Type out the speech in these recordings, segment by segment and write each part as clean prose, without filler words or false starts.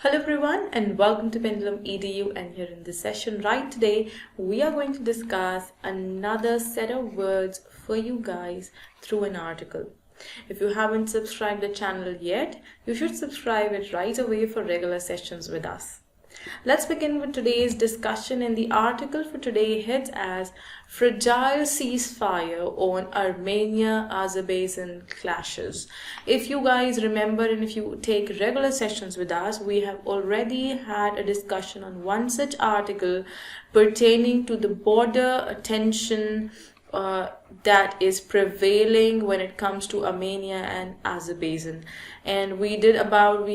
Hello everyone and welcome to PendulumEdu, and here in this session right today we are going to discuss another set of words for you guys through an article. If you haven't subscribed the channel yet, you should subscribe it right away for regular sessions with us. Let's begin with today's discussion, and the article for today heads as Fragile Ceasefire on Armenia-Azerbaijan Clashes. If you guys remember, and if you take regular sessions with us, we have already had a discussion on one such article pertaining to the border tension that is prevailing when it comes to Armenia and Azerbaijan. And we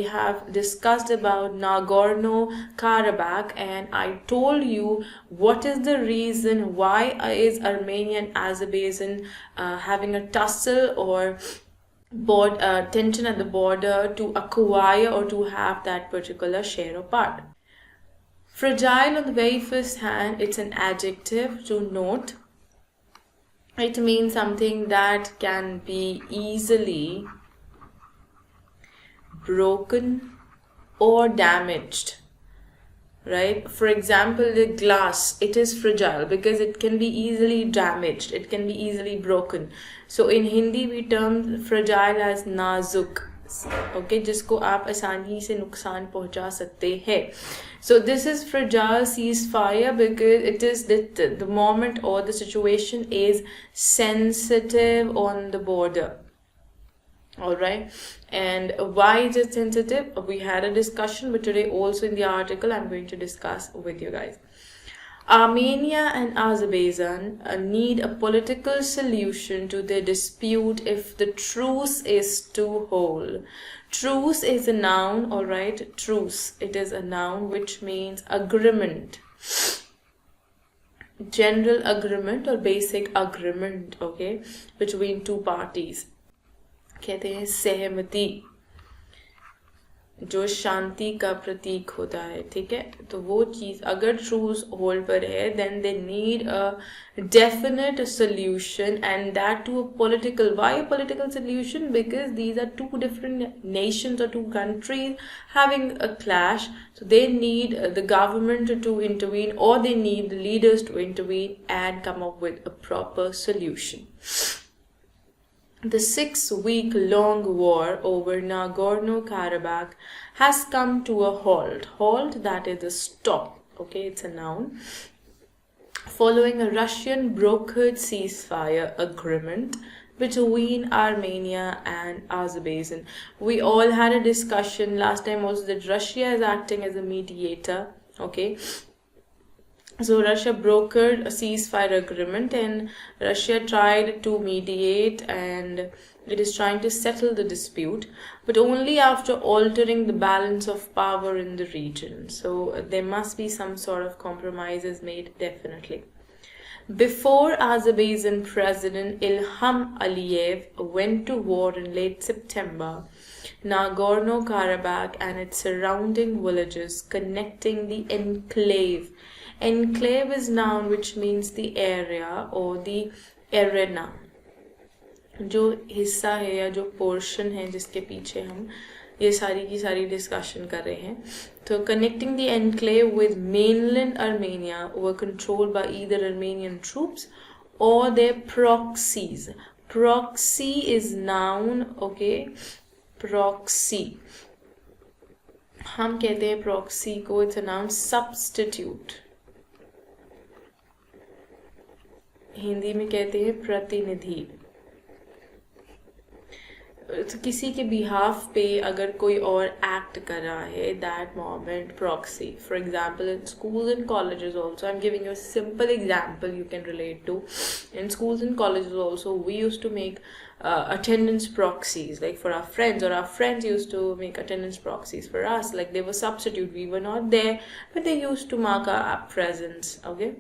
have discussed about Nagorno-Karabakh, and I told you what is the reason why is Armenia and Azerbaijan having a tussle or tension at the border to acquire or to have that particular share of part. Fragile, on the very first hand, it's an adjective to note. It means something that can be easily broken or damaged, right? For example, the glass, it is fragile because it can be easily damaged, it can be easily broken. So in Hindi we term fragile as nazuk, okay, जिसको आप आसानी से नुकसान पहुंचा सकते हैं. So this is fragile ceasefire because it is the moment or the situation is sensitive on the border. All right, and why is it sensitive? We had a discussion, but today also in the article I'm going to discuss with you guys. Armenia and Azerbaijan need a political solution to their dispute if the truce is to hold. Truce is a noun, all right? Truce, it is a noun which means agreement. General agreement or basic agreement, okay, between two parties. कहते हैं सहमति, जो शांति का प्रतीक होता है, ठीक है? तो वो चीज़ अगर ट्रूस होल्ड पर है, then they need a definite solution, and that to a political. Why a political solution? Because these are two different nations or two countries having a clash, so they need the government to intervene, or they need the leaders to intervene and come up with a proper solution. The 6-week-long war over Nagorno-Karabakh has come to a halt. Halt, that is a stop. Okay, it's a noun. Following a Russian brokered ceasefire agreement between Armenia and Azerbaijan. We all had a discussion last time also that Russia is acting as a mediator. Okay. So Russia brokered a ceasefire agreement, and Russia tried to mediate, and it is trying to settle the dispute, but only after altering the balance of power in the region. So there must be some sort of compromises made, definitely. Before Azerbaijan President Ilham Aliyev went to war in late September, Nagorno-Karabakh and its surrounding villages connecting the enclave. Enclave is noun which means the area or the arena. जो हिस्सा है या जो portion है जिसके पीछे हम ये सारी की सारी डिस्कशन कर रहे हैं. तो connecting the enclave with mainland Armenia were controlled by either Armenian troops or their proxies. Proxy is noun, okay? Proxy. हम कहते हैं proxy को, it's a noun, substitute. Hindi में कहते हैं प्रतिनिधि. तो किसी के बिहाफ पे अगर कोई और एक्ट कर रहा है, that moment proxy. For example, in schools and colleges also, I'm giving you a simple example you can relate to. In schools and colleges also, we used to make attendance proxies, like for our friends, or our friends used to make attendance proxies for us, like they were substitute. We were not there, but they used to mark our presence, okay?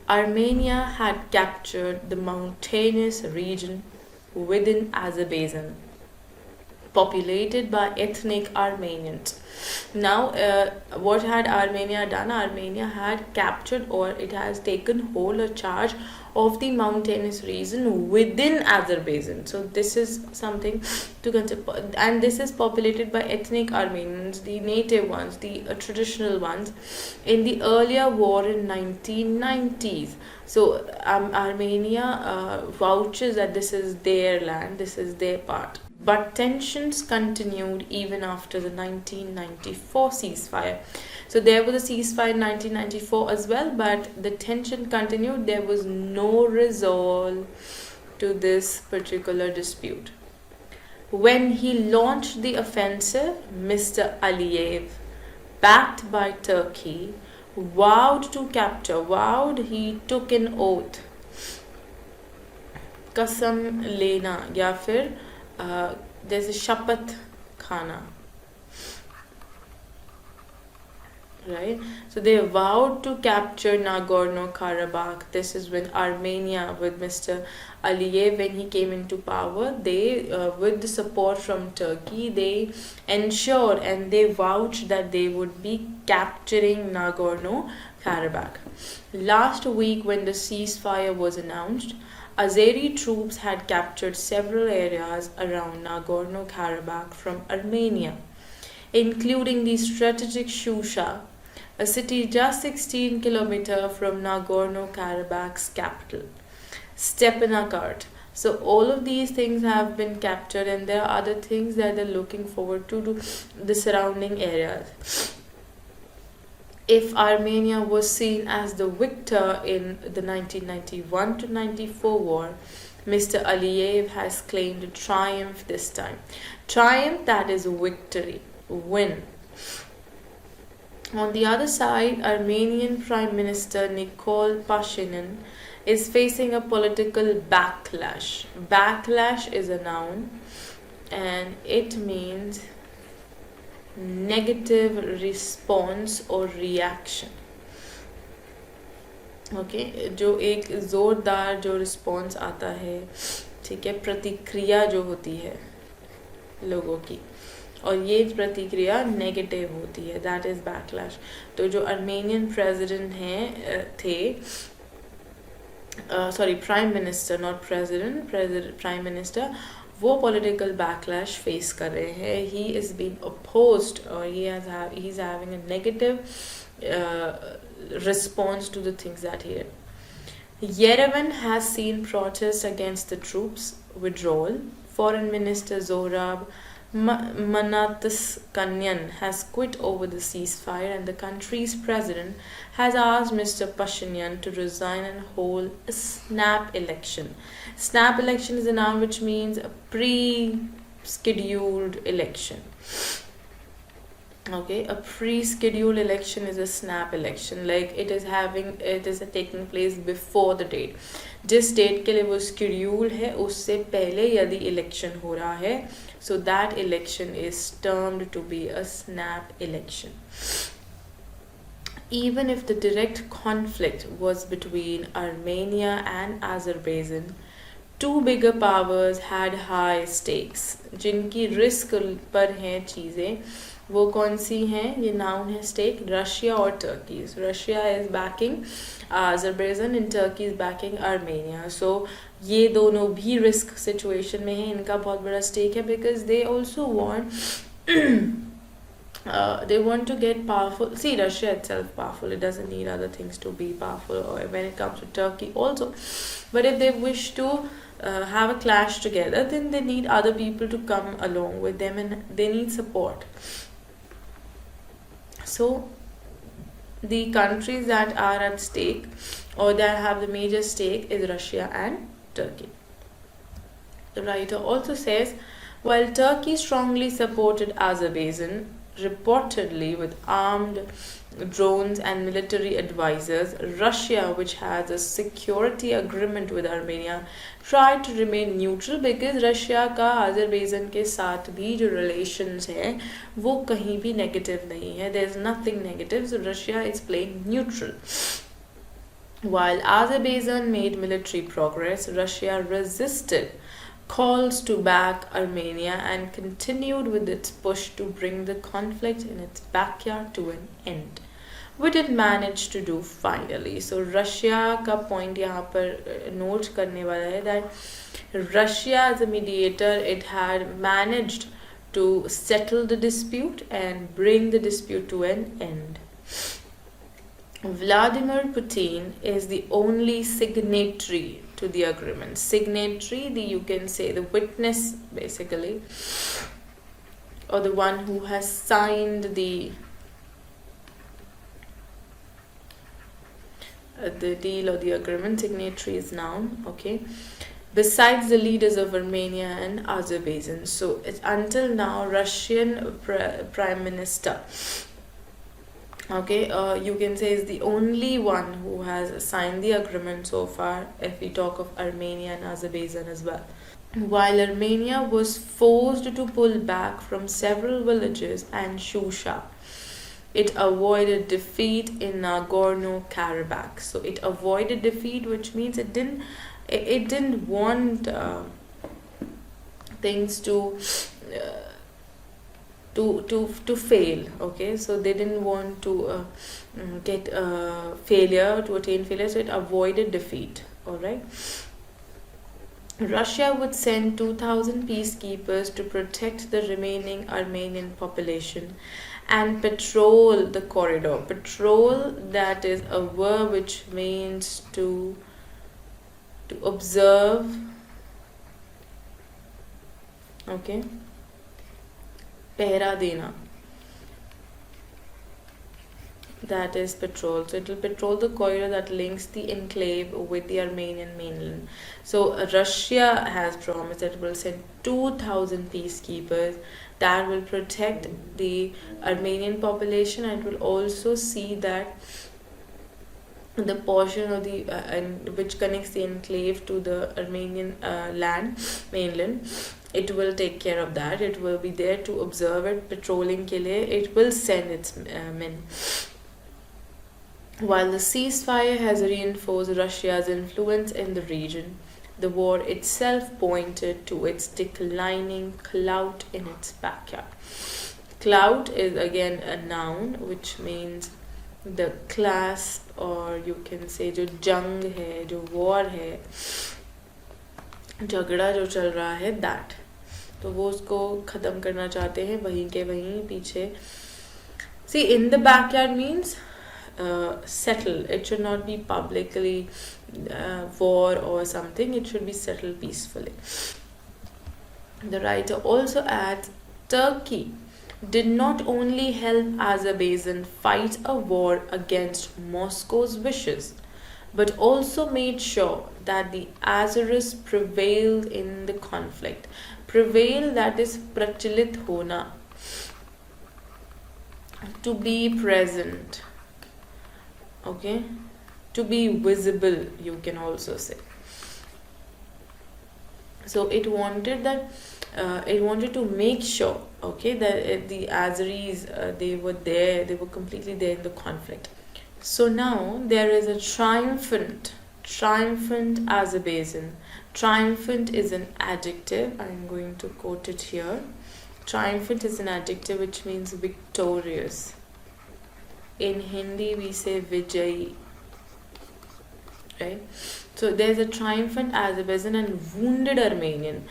Armenia had captured the mountainous region within Azerbaijan. populated by ethnic Armenians. Now, what had Armenia done? Armenia had captured, or it has taken hold or charge of the mountainous region within Azerbaijan. So this is something to consider, and this is populated by ethnic Armenians, the native ones, the traditional ones, in the earlier war in 1990s. So Armenia vouches that this is their land, this is their part. But tensions continued even after the 1994 ceasefire. So there was a ceasefire in 1994 as well, but the tension continued. There was no resolve to this particular dispute. When he launched the offensive, Mr. Aliyev, backed by Turkey, vowed to capture, he took an oath, कसम लेना, या फिर there's a shapat khana, right? So they vowed to capture Nagorno-Karabakh. This is when Armenia, with Mr. Aliyev, when he came into power, they, with the support from Turkey, they ensured and they vouched that they would be capturing Nagorno-Karabakh. Last week, when the ceasefire was announced, Azeri troops had captured several areas around Nagorno-Karabakh from Armenia, including the strategic Shusha, a city just 16 kilometers from Nagorno-Karabakh's capital, Stepanakert. So all of these things have been captured, and there are other things that they're looking forward to the surrounding areas. If Armenia was seen as the victor in the 1991 to 94 war, Mr. Aliyev has claimed a triumph this time. Triumph, that is victory, win. On the other side, Armenian Prime Minister Nikol Pashinyan is facing a political backlash. Backlash is a noun, and it means negative response or reaction. Okay जो एक ज़ोरदार जो response आता है, ठीक है, प्रतिक्रिया जो होती है लोगों की, और ये प्रतिक्रिया नेगेटिव होती है, दैट इज़ बैकलैश. तो जो अर्मेनियन प्रेसिडेंट हैं थे, sorry prime minister, not president, prime minister, वो पॉलिटिकल बैकलैश फेस कर रहे हैं. ही इज़ बीइंग अपोज्ड और he is having a negative response to the things that he did. Yerevan has seen protests against the troops' withdrawal. Foreign Minister Zorab Manataskanyan has quit over the ceasefire, and the country's president has asked Mr. Pashinyan to resign and hold a snap election. Snap election is a noun which means a pre-scheduled election. Okay, a pre-scheduled election is a snap election, like it is taking place before the date. जिस date के लिए वो scheduled है उससे पहले यदि election हो रहा है, so that election is termed to be a snap election. Even if the direct conflict was between Armenia and Azerbaijan, two bigger powers had high stakes. जिनकी risk पर हैं चीज़ें, वो कौन सी हैं? ये नाउन है स्टेक, रशिया और Turkey. Russia is backing Azerbaijan and Turkey is backing Armenia. So ये दोनों भी रिस्क सिचुएशन में हैं, इनका बहुत बड़ा स्टेक है, because they also want they want to get powerful. See, Russia itself powerful, it doesn't need other things to be powerful, or when it comes to Turkey also. But if they wish to have a clash together, then they need other people to come along with them, and they need support. So the countries that are at stake, or that have the major stake, is Russia and Turkey. The writer also says, while Turkey strongly supported Azerbaijan, reportedly with armed drones and military advisors, Russia, which has a security agreement with Armenia, tried to remain neutral, because Russia का Azerbaijan के साथ भी जो relations है वो कहीं भी negative नहीं है. There is nothing negative, so Russia is playing neutral. While Azerbaijan made military progress, Russia resisted calls to back Armenia and continued with its push to bring the conflict in its backyard to an end, which it managed to do finally. So Russia का point यहाँ पर note करने वाला है that Russia as a mediator, it had managed to settle the dispute and bring the dispute to an end. Vladimir Putin is the only signatory to the agreement. Signatory, you can say the witness basically, or the one who has signed the deal or the agreement. Signatory is noun, okay. Besides the leaders of Armenia and Azerbaijan. So until now, Russian Prime Minister, okay, you can say is the only one who has signed the agreement so far, if we talk of Armenia and Azerbaijan as well. While Armenia was forced to pull back from several villages and Shusha, it avoided defeat in Nagorno-Karabakh. So it avoided defeat, which means it didn't want things to fail. Okay, so they didn't want to attain failure. So it avoided defeat. All right. Russia would send 2,000 peacekeepers to protect the remaining Armenian population and patrol the corridor. Patrol, that is a verb which means to observe, okay, pehra dena, that is patrol. So it will patrol the corridor that links the enclave with the Armenian mainland. So Russia has promised that it will send 2,000 peacekeepers that will protect the Armenian population, and it will also see that the portion of the which connects the enclave to the Armenian mainland, it will take care of that. It will be there to observe it, patrolling ke liye it will send its men. While the ceasefire has reinforced Russia's influence in the region, the war itself pointed to its declining clout in its backyard. Clout is again a noun which means the clasp, or you can say जो जंग है, जो war है, झगड़ा जो चल रहा है, that. तो वो उसको ख़त्म करना चाहते हैं वहीं के वहीं पीछे. See, in the backyard means settle. It should not be publicly war or something. It should be settled peacefully. The writer also adds, Turkey did not only help Azerbaijan fight a war against Moscow's wishes, but also made sure that the Azeris prevailed in the conflict. Prevail, that is prachalit hona, to be present, okay, to be visible, you can also say. So it wanted that it wanted to make sure, okay, that the Azeris they were there, they were completely there in the conflict. So now there is a triumphant Azerbaijan. Triumphant is an adjective. I am going to quote it here. Triumphant is an adjective which means victorious. In Hindi we say Vijay, right? So there's a triumphant Azerbaijan and wounded Armenian.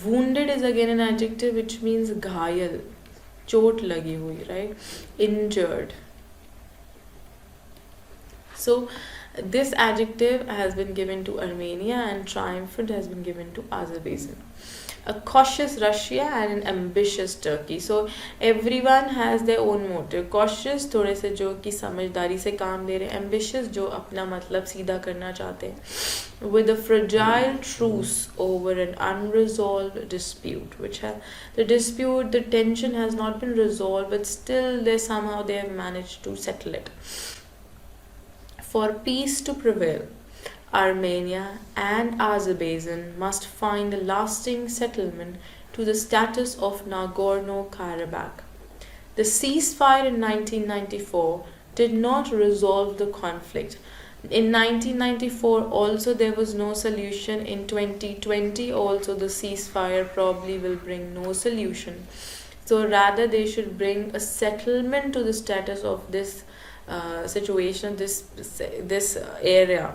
Wounded is again an adjective which means ghayal, chot lagi hui, right? Injured. So this adjective has been given to Armenia and triumphant has been given to Azerbaijan. A cautious Russia and an ambitious Turkey. So everyone has their own motive. Cautious थोड़े से जो कि समझदारी से काम ले रहे हैं. Ambitious जो अपना मतलब सीधा करना चाहते हैं. With a fragile truce over an unresolved dispute, the tension has not been resolved, but still they have managed to settle it. For peace to prevail, Armenia and Azerbaijan must find a lasting settlement to the status of Nagorno-Karabakh. The ceasefire in 1994 did not resolve the conflict, In 1994 also there was no solution. In 2020 also the ceasefire probably will bring no solution. So rather they should bring a settlement to the status of this situation, this area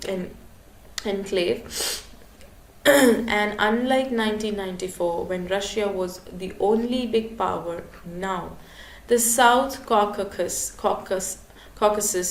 in enclave. And unlike 1994, when Russia was the only big power, now the South Caucasus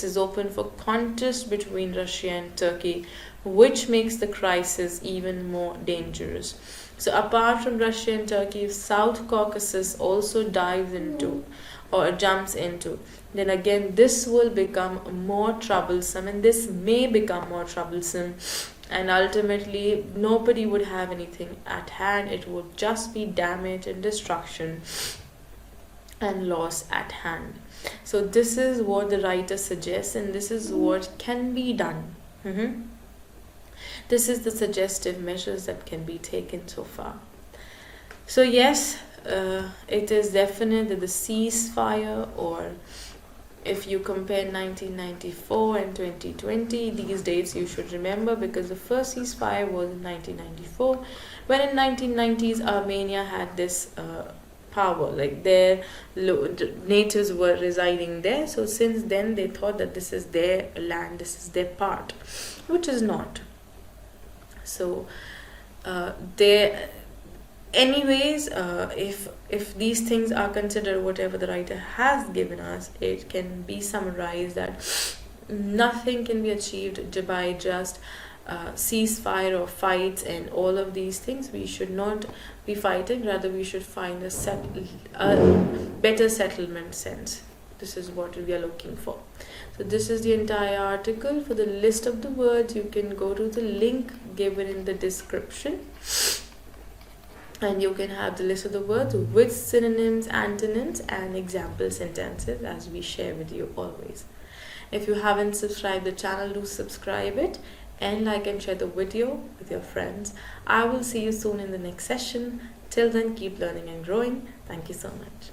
is open for contest between Russia and Turkey, which makes the crisis even more dangerous. So apart from Russia and Turkey, if South Caucasus also dives into or jumps into, then again this will become more troublesome, and this may become more troublesome, and ultimately nobody would have anything at hand. It would just be damage and destruction and loss at hand. So this is what the writer suggests, and this is what can be done. This is the suggestive measures that can be taken so far. So yes, it is definite that the ceasefire, or if you compare 1994 and 2020, these dates you should remember, because the first ceasefire was in 1994, when in 1990s Armenia had this power, like their natives were residing there. So since then they thought that this is their land, this is their part, which is not. So anyways, if these things are considered, whatever the writer has given us, it can be summarized that nothing can be achieved by just ceasefire or fights and all of these things. We should not be fighting, rather we should find a better settlement sense. This is what we are looking for. So this is the entire article. For the list of the words, you can go to the link given in the description, and you can have the list of the words with synonyms, antonyms, and example sentences, as we share with you always. If you haven't subscribed the channel, do subscribe it, and like and share the video with your friends. I will see you soon in the next session. Till then, keep learning and growing. Thank you so much.